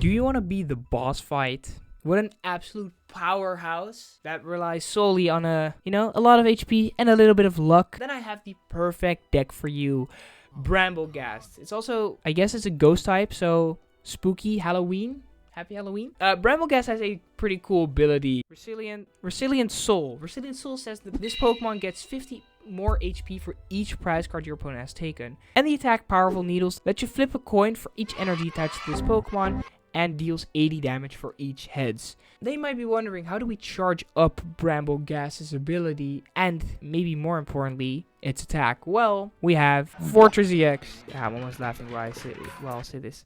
Do you want to be the boss fight with an absolute powerhouse that relies solely on a lot of HP and a little bit of luck? Then I have the perfect deck for you, Brambleghast. It's also, I guess it's a ghost type, so spooky Halloween. Happy Halloween. Brambleghast has a pretty cool ability. Resilient Soul. Resilient Soul says that this Pokemon gets 50 more HP for each prize card your opponent has taken. And the attack Powerful Needles lets you flip a coin for each energy attached to this Pokemon and deals 80 damage for each heads. They might be wondering, how do we charge up Brambleghast's ability and maybe more importantly, its attack? Well, we have Forretress EX. I'm almost laughing while I'll say this.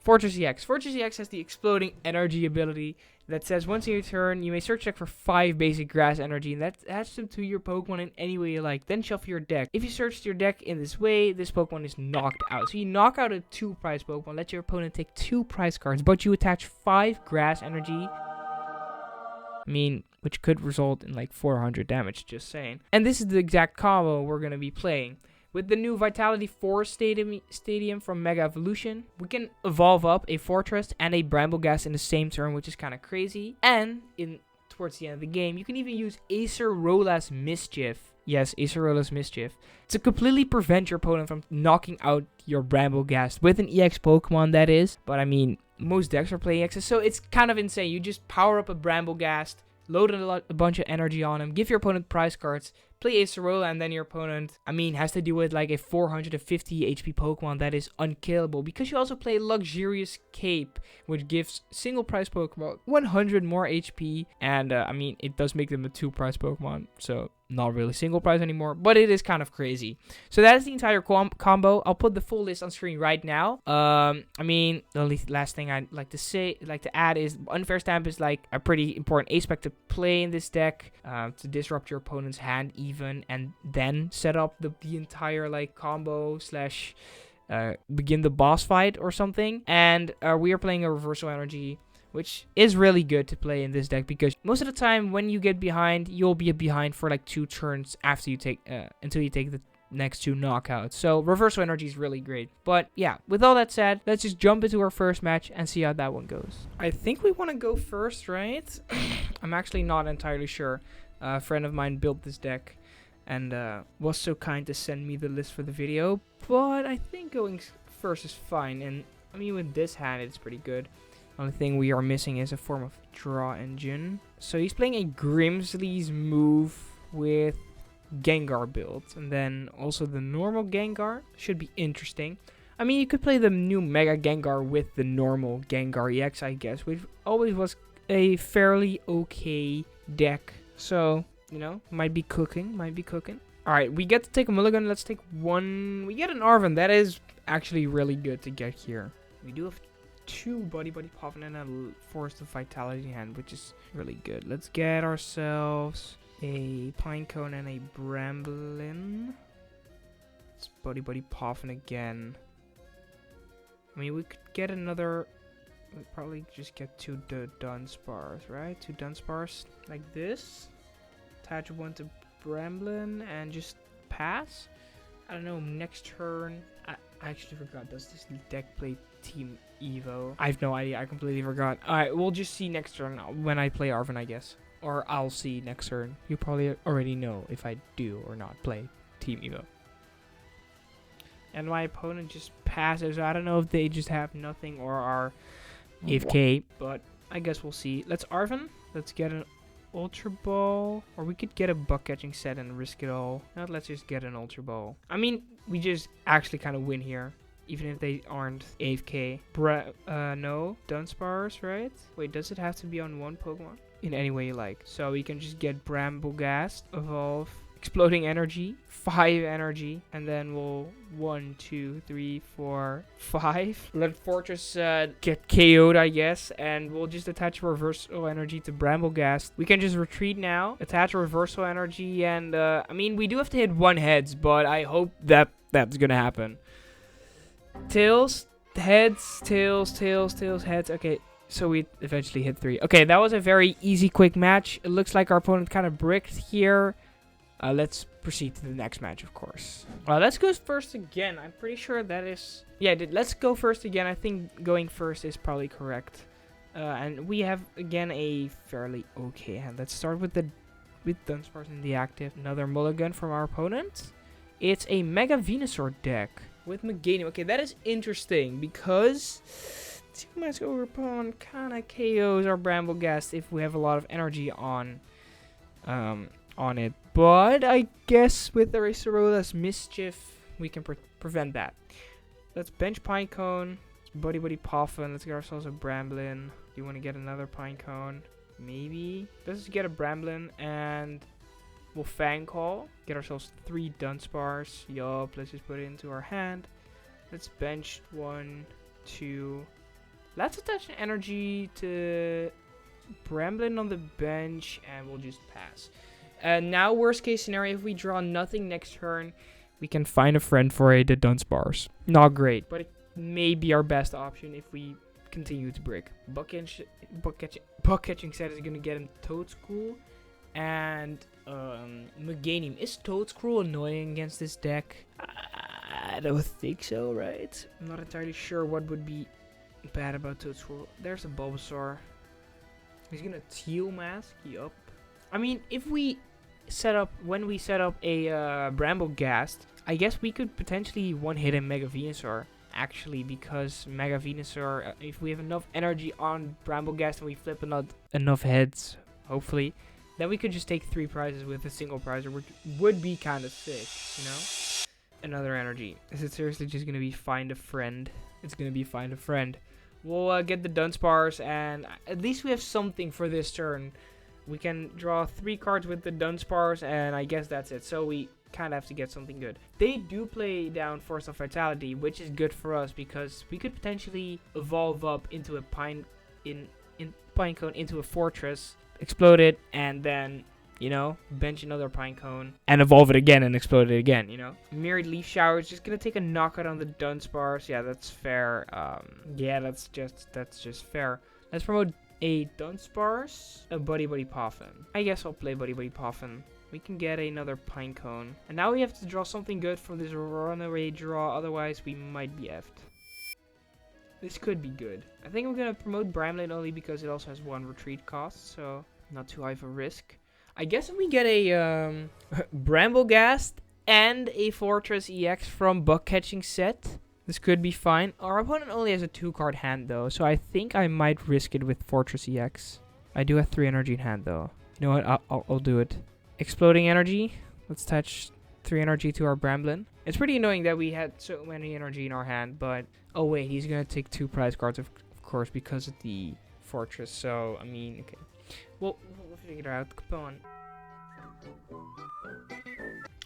Forretress EX. Forretress EX has the Exploding Energy ability that says once in your turn, you may search deck for 5 basic grass energy, and that adds them to your Pokemon in any way you like. Then shuffle your deck. If you search your deck in this way, this Pokemon is knocked out. So you knock out a 2-prize Pokemon, let your opponent take 2 prize cards, but you attach 5 grass energy. Which could result in like 400 damage, just saying. And this is the exact combo we're going to be playing. With the new Vitality Forest Stadium from Mega Evolution, we can evolve up a Forretress and a Brambleghast in the same turn, which is kind of crazy. And towards the end of the game, you can even use Acerola's Mischief. Yes, Acerola's Mischief. To completely prevent your opponent from knocking out your Brambleghast with an EX Pokemon, that is. But most decks are playing EXs, so it's kind of insane. You just power up a Brambleghast, load a bunch of energy on him, give your opponent prize cards, play Acerola, and then your opponent, has to deal with like a 450 HP Pokemon that is unkillable. Because you also play Luxurious Cape, which gives single prize Pokemon 100 more HP. And, it does make them a 2-prize Pokemon, so not really single prize anymore, but it is kind of crazy. So that is the entire combo. I'll put the full list on screen right now. The only last thing I'd like to add is Unfair Stamp is like a pretty important aspect to play in this deck, to disrupt your opponent's hand even, and then set up the entire like combo slash begin the boss fight or something. And we are playing a Reversal Energy, which is really good to play in this deck, because most of the time when you get behind, you'll be behind for like 2 turns after you take until you take the next 2 knockouts. So Reversal Energy is really great. But yeah, with all that said, let's just jump into our first match and see how that one goes. I think we want to go first, right? I'm actually not entirely sure. A friend of mine built this deck and was so kind to send me the list for the video, but I think going first is fine. And with this hand, it's pretty good. Only thing we are missing is a form of draw engine. So he's playing a Grimsley's move with Gengar build, and then also the normal Gengar. Should be interesting. You could play the new Mega Gengar with the normal Gengar EX, I guess, which always was a fairly okay deck. So, might be cooking. Alright, we get to take a mulligan. Let's take one. We get an Arven. That is actually really good to get here. We do have 2 Buddy-Buddy Poffin and a Forest of Vitality hand, which is really good. Let's get ourselves a Pineco and a Bramblin. It's Buddy-Buddy Poffin again. We could get another. We'd probably just get 2 Dunsparce, right? 2 Dunsparce like this. Attach one to Bramblin and just pass. I don't know, next turn. I actually forgot. Does this deck play Team Evo? I have no idea. I completely forgot. Alright, we'll just see next turn when I play Arven, I guess. Or I'll see next turn. You probably already know if I do or not play Team Evo. And my opponent just passes. I don't know if they just have nothing or are AFK, but I guess we'll see. Let's Arven. Let's get an Ultra Ball, or we could get a bug catching set and risk it all. Now let's just get an Ultra Ball. We just actually kind of win here, even if they aren't AFK. No, Dunsparce, right? Wait, does it have to be on one Pokemon? In any way you like. So we can just get Brambleghast, evolve, Exploding Energy, 5 energy, and then we'll 1, 2, 3, 4, 5. Let Forretress get KO'd, I guess, and we'll just attach Reversal Energy to Brambleghast. We can just retreat now, attach Reversal Energy, and we do have to hit 1 heads, but I hope that's gonna happen. Tails, heads, tails, heads. Okay. So we eventually hit 3. Okay, that was a very easy, quick match. It looks like our opponent kind of bricked here. Let's proceed to the next match, of course. Let's go first again. I'm pretty sure that is... Yeah, let's go first again. I think going first is probably correct. And we have, again, a fairly okay hand. Let's start with Dunsparce in the active. Another mulligan from our opponent. It's a Mega Venusaur deck with Meganium. Okay, that is interesting because... Two-Mask Overpawn kind of KOs our Brambleghast if we have a lot of energy on it. But I guess with the Acerola's Mischief, we can prevent that. Let's bench Pinecone. Let's Buddy-Buddy Poffin. Let's get ourselves a Bramblin. Do you want to get another Pinecone? Maybe. Let's just get a Bramblin and we'll Fang Call. Get ourselves 3 Dunsparce. Yup, let's just put it into our hand. Let's bench 1, 2. Let's attach an energy to Bramblin on the bench and we'll just pass. Now, worst case scenario, if we draw nothing next turn, we can find a friend for a Dunsparce. Not great, but it may be our best option if we continue to break. Buck catching set is going to get him Toedscool. And Meganium. Is Toedscool annoying against this deck? I don't think so, right? I'm not entirely sure what would be bad about Toedscool. There's a Bulbasaur. He's going to Teal Mask. Yup. I mean, if we when we set up a Brambleghast, I guess we could potentially one-hit a Mega Venusaur, actually, because Mega Venusaur, if we have enough energy on Brambleghast and we flip enough heads, hopefully, then we could just take 3 prizes with a single prizer, which would be kind of sick, you know? Another energy. Is it seriously just going to be find a friend? It's going to be find a friend. We'll get the Dunsparce, and at least we have something for this turn. We can draw 3 cards with the Dunsparce, and I guess that's it. So we kind of have to get something good. They do play down Forest of Vitality, which is good for us because we could potentially evolve up into a Pinecone into a Forretress, explode it, and then, you know, bench another Pinecone and evolve it again and explode it again, you know. Mirrored Leaf Shower is just gonna take a knockout on the Dunsparce. Yeah, that's fair. Yeah, that's just fair. Let's promote a Dunsparce, a Buddy-Buddy Poffin. I guess I'll play Buddy-Buddy Poffin. We can get another Pinecone. And now we have to draw something good from this runaway draw, otherwise we might be effed. This could be good. I think I'm going to promote Bramblin only because it also has 1 retreat cost, so not too high of a risk. I guess if we get a Brambleghast and a Forretress EX from Buck Catching set, this could be fine. Our opponent only has a 2-card hand, though, so I think I might risk it with Forretress EX. I do have 3 energy in hand, though. You know what? I'll do it. Exploding energy. Let's attach 3 energy to our Bramblin. It's pretty annoying that we had so many energy in our hand, but... Oh, wait. He's going to take 2 prize cards, of course, because of the Forretress. So, I mean, okay. We'll figure it out. Come on.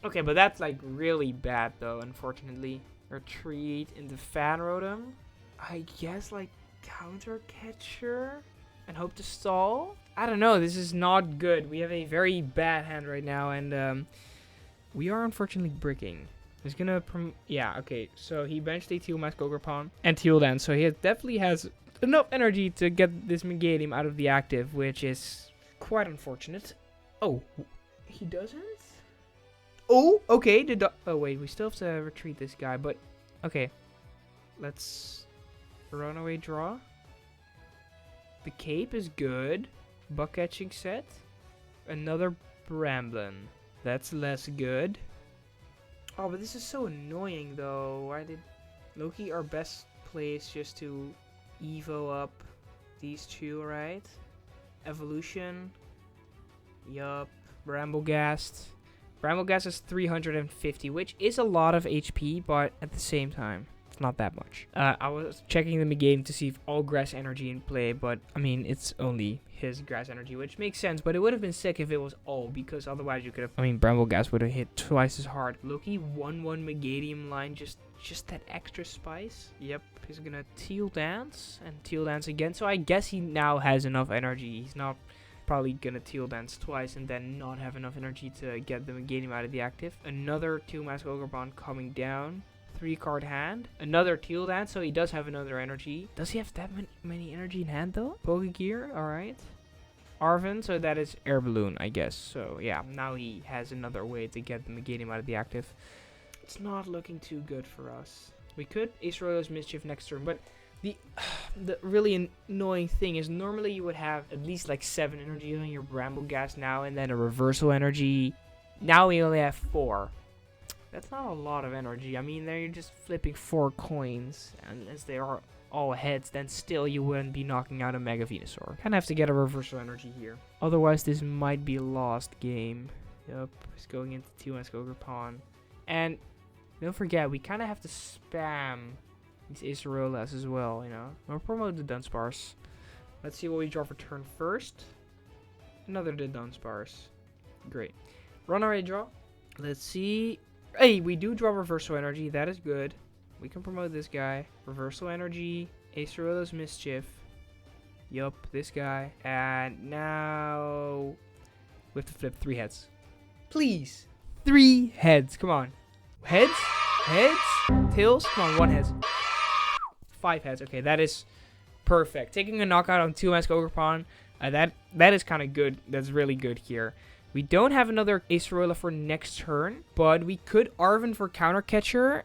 Okay, but that's, like, really bad, though, unfortunately. Retreat into Fan Rotom. I guess, like, counter catcher and hope to stall. I don't know. This is not good. We have a very bad hand right now, and we are unfortunately bricking. He's gonna yeah, okay. So he benched a Teal Mask Ogerpon and Teal Dance, so he definitely has enough energy to get this Meganium out of the active, which is quite unfortunate. Oh, he doesn't? Oh, okay. Oh, wait. We still have to retreat this guy, but... Okay. Let's... Runaway draw. The Cape is good. Buck Catching set. Another Bramblin. That's less good. Oh, but this is so annoying, though. Why did... Loki, our best play is just to Evo up these 2, right? Evolution. Yup. Brambleghast. Brambleghast is 350, which is a lot of HP, but at the same time, it's not that much. I was checking the Meganium to see if all grass energy in play, but I mean, it's only his grass energy, which makes sense, but it would have been sick if it was all, because otherwise you could have, I mean, Brambleghast would have hit twice as hard. Loki 1-1 Meganium line, just that extra spice. Yep, he's gonna Teal Dance, and Teal Dance again, so I guess he now has enough energy. He's not probably gonna Teal Dance twice and then not have enough energy to get the Meganium out of the active. Another Teal Mask Ogerpon coming down. 3-card hand. Another Teal Dance, so he does have another energy. Does he have that many energy in hand, though? Pokegear, alright. Arven, so that is Air Balloon, I guess. So yeah, now he has another way to get the Meganium out of the active. It's not looking too good for us. We could Acerola's Mischief next turn, but the really annoying thing is normally you would have at least like 7 energy on your Brambleghast now, and then a reversal energy. Now we only have 4. That's not a lot of energy. I mean, they're just flipping 4 coins, and as they are all heads, then still you wouldn't be knocking out a Mega Venusaur. Kind of have to get a reversal energy here. Otherwise, this might be a lost game. Yup, it's going into 2-mask Ogerpon. And don't forget, we kind of have to spam these Acerolas as well, you know. We'll promote the Dunsparce. Let's see what we draw for turn first. Another Dunsparce. Great. Run already draw. Let's see. Hey, we do draw reversal energy. That is good. We can promote this guy. Reversal energy. Acerola's Mischief. Yup, this guy. And now we have to flip 3 heads. Please. 3 heads. Come on. Heads? Heads? Tails? Come on, 1 heads. 5 heads. Okay, that is perfect. Taking a knockout on 2-mask Ogerpon. That is kind of good. That's really good here. We don't have another Acerola for next turn, but we could Arven for counter catcher,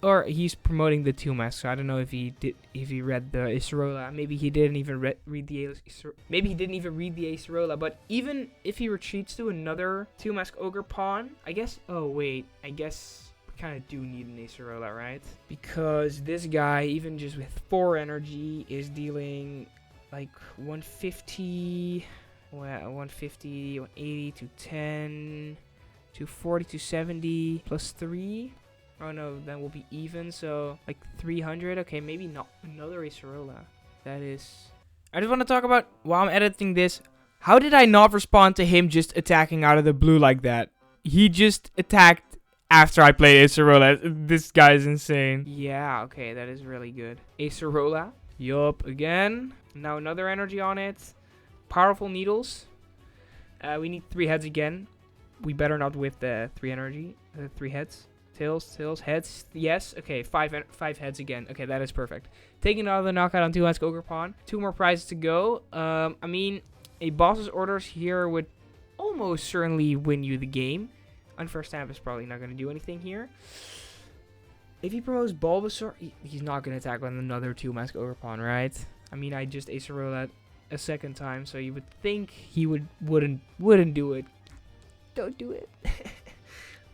or he's promoting the 2-mask. So I don't know if he read the Acerola. Maybe he didn't even read the Acerola. But even if he retreats to another 2-mask Ogerpon, I guess. Oh wait, I guess we kind of do need an Acerola, right? Because this guy, even just with 4 energy, is dealing like 150. Well, 150, 180, 210, 240, 270, plus 3. Oh no, then we'll be even, so like 300. Okay, maybe not another Acerola. That is... I just want to talk about, while I'm editing this, how did I not respond to him just attacking out of the blue like that? He just attacked after I played Acerola. This guy is insane. Yeah, okay, that is really good. Acerola. Yup, again. Now another energy on it. Powerful Needles. We need 3 heads again. We better not with the 3 energy. 3 heads. Tails, heads. Yes. Okay, 5 heads again. Okay, that is perfect. Taking another knockout on 2-mask Ogerpon. 2 more prizes to go. I mean, a boss's orders here would almost certainly win you the game. Unfair Stamp is probably not going to do anything here. If he promotes Bulbasaur, he's not going to attack on another 2-mask Ogerpon, right? I mean, I just Acerola a second time, so you would think he wouldn't do it. Don't do it.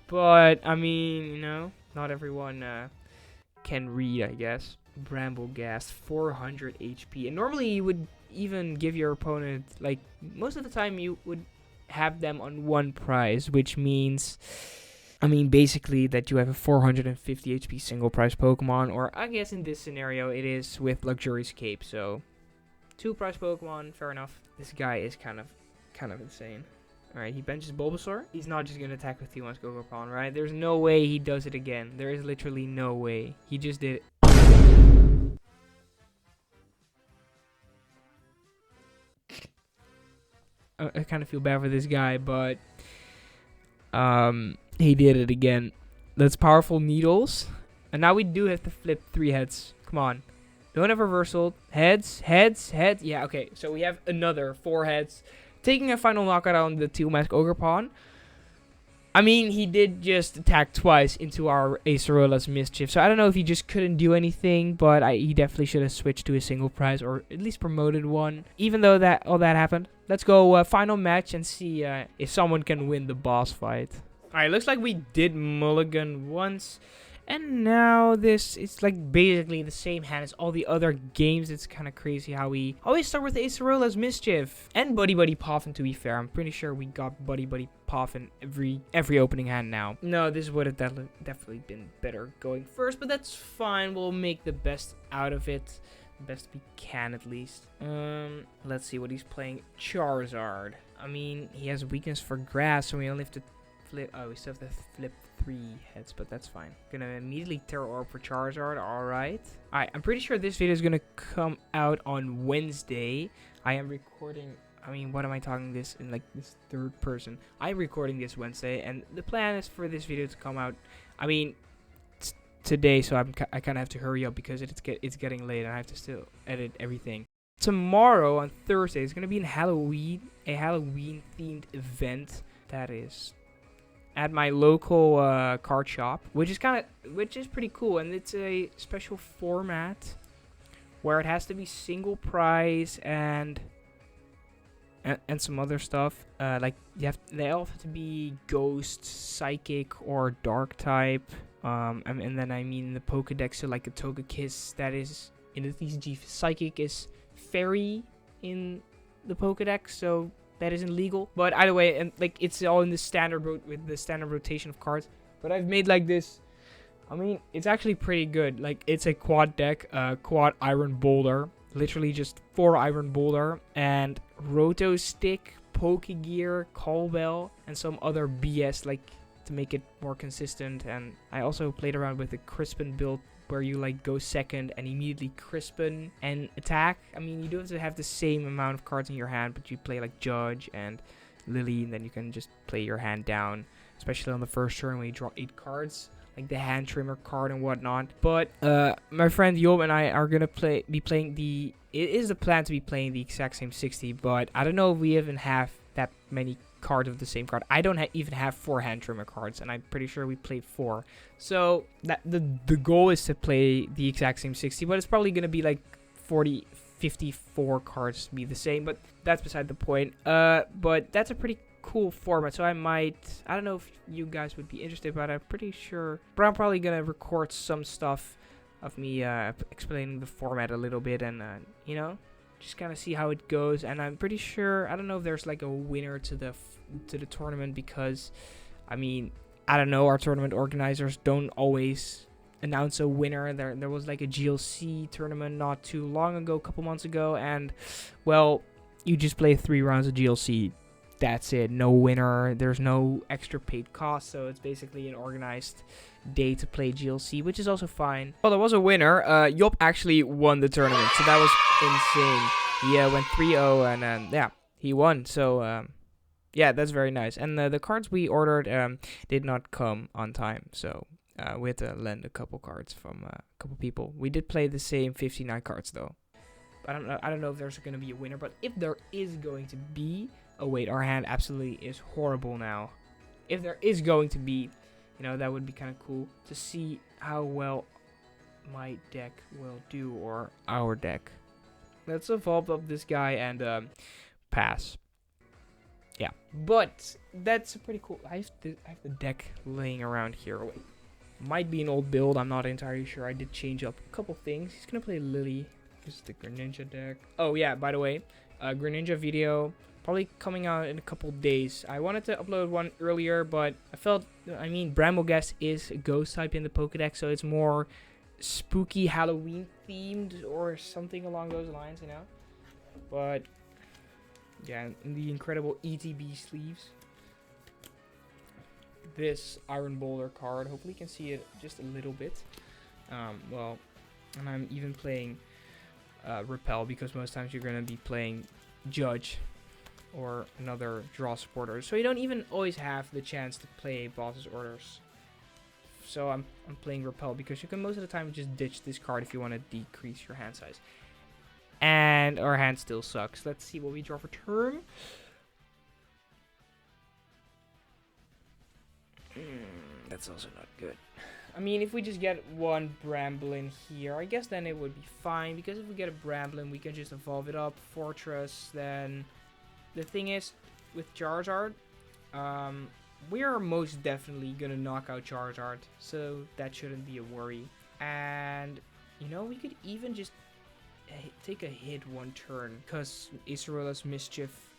But I mean, you know, not everyone can read, I guess. Brambleghast 400 HP, and normally you would even give your opponent, like, most of the time you would have them on 1 prize, which means, I mean, basically that you have a 450 HP single prize Pokemon, or I guess in this scenario it is with Luxurious Cape. So 2 prize Pokemon, fair enough. This guy is kind of insane. Alright, he benches Bulbasaur. He's not just going to attack with 2-mask Ogerpon, right? There's no way he does it again. There is literally no way. He just did it. I kind of feel bad for this guy, but he did it again. That's Powerful Needles. And now we do have to flip 3 heads. Come on. Don't have reversal. Heads. Yeah, okay. So we have another 4 heads. Taking a final knockout on the 2-mask Ogerpon. I mean, he did just attack twice into our Acerola's Mischief. So I don't know if he just couldn't do anything, but he definitely should have switched to a single prize, or at least promoted one. Even though all that happened. Let's go final match and see if someone can win the boss fight. Alright, looks like we did mulligan once. And now this is like basically the same hand as all the other games. It's kind of crazy how we always start with Acerola's Mischief and Buddy-Buddy Poffin, to be fair. I'm pretty sure we got Buddy-Buddy Poffin every opening hand now. No, this would have definitely been better going first, but that's fine. We'll make the best out of it. Best we can, at least. Let's see what he's playing. Charizard. I mean, he has weakness for grass, so we only have to flip. Oh, we still have to flip 3 heads, but that's fine. Gonna immediately Terra Orb for Charizard. Alright, I'm pretty sure this video is gonna come out on Wednesday. I am recording, I mean, what am I talking this in, like, this 3rd person? I'm recording this Wednesday, and the plan is for this video to come out, I mean, today, so I kind of have to hurry up because it's getting late and I have to still edit everything. tomorrow on Thursday, it's gonna be a Halloween themed event that is at my local card shop, which is pretty cool, and it's a special format where it has to be single price and some other stuff. Like they all have to be ghost, psychic, or dark type. And then I mean the Pokedex, so like a Togekiss that is in the TCG. Psychic is fairy in the Pokedex, so that isn't legal. But either way, and like it's all in the standard with the standard rotation of cards. But I've made like this. I mean, it's actually pretty good. Like it's a quad deck, quad Iron Boulder, literally just 4 Iron Boulder and Roto Stick, Pokegear, Callbell, and some other BS like to make it more consistent. And I also played around with the Crispin build, where you like go second and immediately Crispin and attack. I mean, you don't have to have the same amount of cards in your hand, but you play like Judge and Lily, and then you can just play your hand down, especially on the first turn when you draw 8 cards, like the hand trimmer card and whatnot. But my friend Job and I are gonna be playing the. It is the plan to be playing the exact same 60, but I don't know if we even have that many cards of the same card. I don't even have 4 hand trimmer cards, and I'm pretty sure we played 4. So that the goal is to play the exact same 60, but it's probably gonna be like 54 cards to be the same. But that's beside the point. But that's a pretty cool format, so I don't know if you guys would be interested, but I'm pretty sure. But I'm probably gonna record some stuff of me explaining the format a little bit, and you know, just kind of see how it goes. And I'm pretty sure, I don't know if there's like a winner to the tournament, because I mean, I don't know, our tournament organizers don't always announce a winner. There was like a GLC tournament not too long ago, a couple months ago, and well, you just play 3 rounds of GLC. That's it. No winner. There's no extra paid cost, so it's basically an organized day to play GLC, which is also fine. Well, there was a winner. Job actually won the tournament, so that was insane. He went 3-0, and yeah, he won. So yeah, that's very nice. And the cards we ordered did not come on time, so we had to lend a couple cards from a couple people. We did play the same 59 cards though. I don't know if there's going to be a winner, but if there is going to be. Oh wait, our hand absolutely is horrible now. If there is going to be, you know, that would be kind of cool to see how well my deck will do, or our deck. Let's evolve up this guy and pass. Yeah, but that's a pretty cool. I have the deck laying around here. Wait, might be an old build. I'm not entirely sure. I did change up a couple things. He's gonna play Lily. This is the Greninja deck. Oh yeah, by the way, Greninja video. Probably coming out in a couple days. I wanted to upload one earlier, but I mean, Brambleghast is a ghost type in the Pokedex, so it's more spooky Halloween themed or something along those lines, you know. But yeah, in the incredible ETB sleeves, this Iron Boulder card. Hopefully, you can see it just a little bit. Well, and I'm even playing Repel, because most times you're gonna be playing Judge or another draw supporter, so you don't even always have the chance to play boss's orders. So I'm playing Repel, because you can most of the time just ditch this card if you want to decrease your hand size. And our hand still sucks. Let's see what we draw for turn. That's also not good. I mean, if we just get one Bramblin here, I guess then it would be fine, because if we get a Bramblin, we can just evolve it up, Forretress. Then the thing is, with Charizard, we are most definitely gonna knock out Charizard, so that shouldn't be a worry. And you know, we could even just take a hit one turn, because Acerola's Mischief.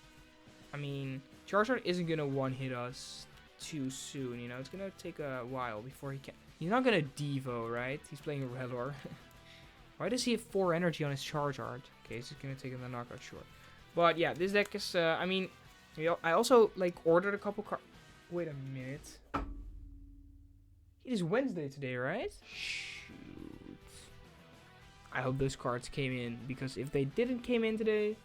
I mean, Charizard isn't gonna one-hit us too soon, you know. It's gonna take a while before he can. He's not gonna Devo, right? He's playing Relor. Why does he have 4 energy on his Charizard? Okay, he's just gonna take him the knockout, sure. But yeah, this deck is, I mean, I also, like, ordered a couple cards. Wait a minute. It is Wednesday today, right? Shoot. I hope those cards came in, because if they didn't came in today,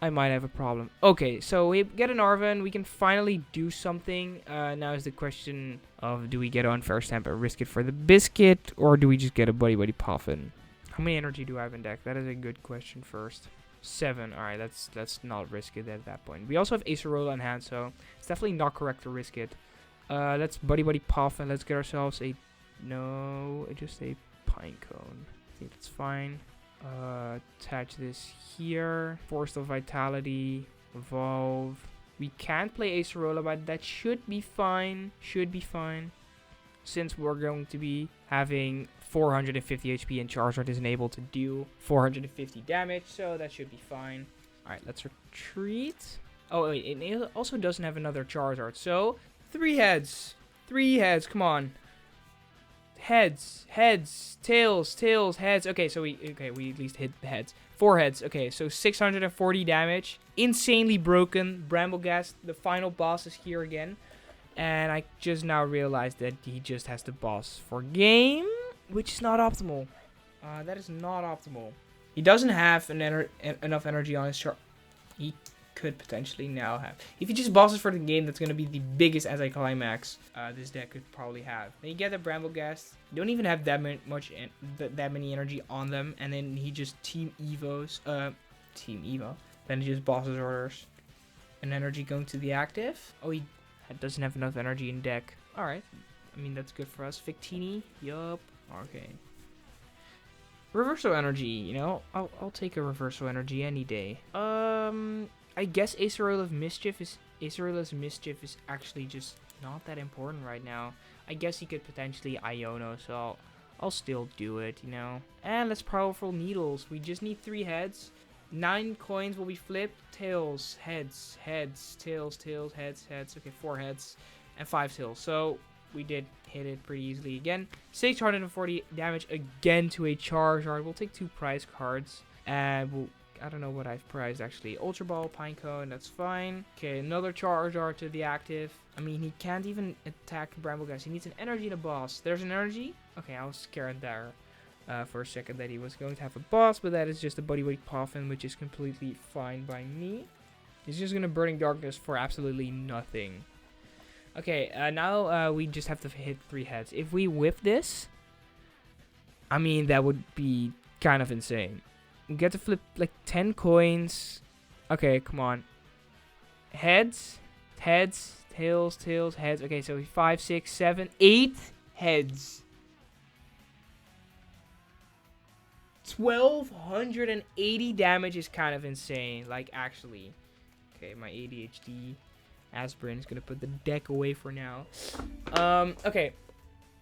I might have a problem. Okay, so we get an Arven. We can finally do something. Now is the question of, do we get an Unfair Stamp and risk it for the biscuit, or do we just get a Buddy-Buddy Poffin? How many energy do I have in deck? That is a good question first. 7. Alright, let's not risk it at that point. We also have Acerola in hand, so it's definitely not correct to risk it. Let's Buddy-Buddy Poffin, and let's get ourselves a... No, just a Pineco. I think that's fine. Attach this here. Forest of Vitality. Evolve. We can't play Acerola, but that should be fine. Should be fine. Since we're going to be having 450 HP and Charizard isn't able to deal 450 damage, so that should be fine. Alright, let's retreat. Oh, wait, it also doesn't have another Charizard, so 3 heads. 3 heads, come on. Heads, heads, tails, tails, heads. Okay, so we at least hit the heads. 4 heads. Okay, so 640 damage. Insanely broken. Brambleghast, the final boss, is here again. And I just now realized that he just has the boss for game, which is not optimal. That is not optimal. He doesn't have enough energy on his chart. He could potentially now have. If he just bosses for the game, that's going to be the biggest anticlimax this deck could probably have. Then you get the Brambleghast. You don't even have that many energy on them. And then he just Team Evo. Then he just bosses orders. And energy going to the active. Oh, he doesn't have enough energy in deck. Alright. I mean, that's good for us. Victini. Yup. Okay. Reversal energy, you know, I'll take a reversal energy any day. I guess Acerola's Mischief is actually just not that important right now. I guess he could potentially Iono, so I'll still do it, you know. And let's Powerful Needles. We just need 3 heads. 9 coins will be flipped. Tails, heads, heads, tails, tails, heads, heads. Okay, 4 heads and 5 tails. So we did hit it pretty easily again. 640 damage again to a Charizard. We'll take 2 prize cards. And I don't know what I've prized actually. Ultra Ball, Pineco, and that's fine. Okay, another Charizard to the active. I mean, he can't even attack Brambleghast. He needs an energy in a boss. There's an energy? Okay, I was scared there for a second that he was going to have a boss, but that is just a Buddy-Buddy Poffin, which is completely fine by me. He's just going to Burning Darkness for absolutely nothing. Okay, now we just have to hit 3 heads. If we whip this, I mean, that would be kind of insane. We get to flip like 10 coins. Okay, come on. Heads, heads, tails, tails, heads. Okay, so 5, 6, 7, 8 heads. 1280 damage is kind of insane. Like, actually. Okay, my ADHD aspirin is going to put the deck away for now. Okay.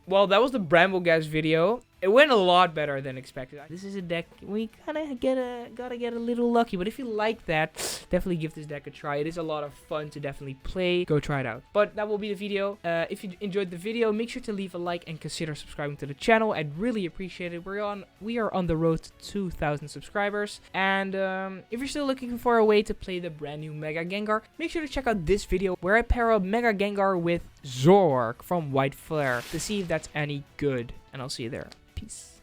Well, that was the Brambleghast video. It went a lot better than expected. This is a deck we gotta get a little lucky. But if you like that, definitely give this deck a try. It is a lot of fun to definitely play. Go try it out. But that will be the video. If you enjoyed the video, make sure to leave a like and consider subscribing to the channel. I'd really appreciate it. We are on the road to 2,000 subscribers. And if you're still looking for a way to play the brand new Mega Gengar, make sure to check out this video where I pair up Mega Gengar with Zoroark from White Flare to see if that's any good. And I'll see you there. Peace.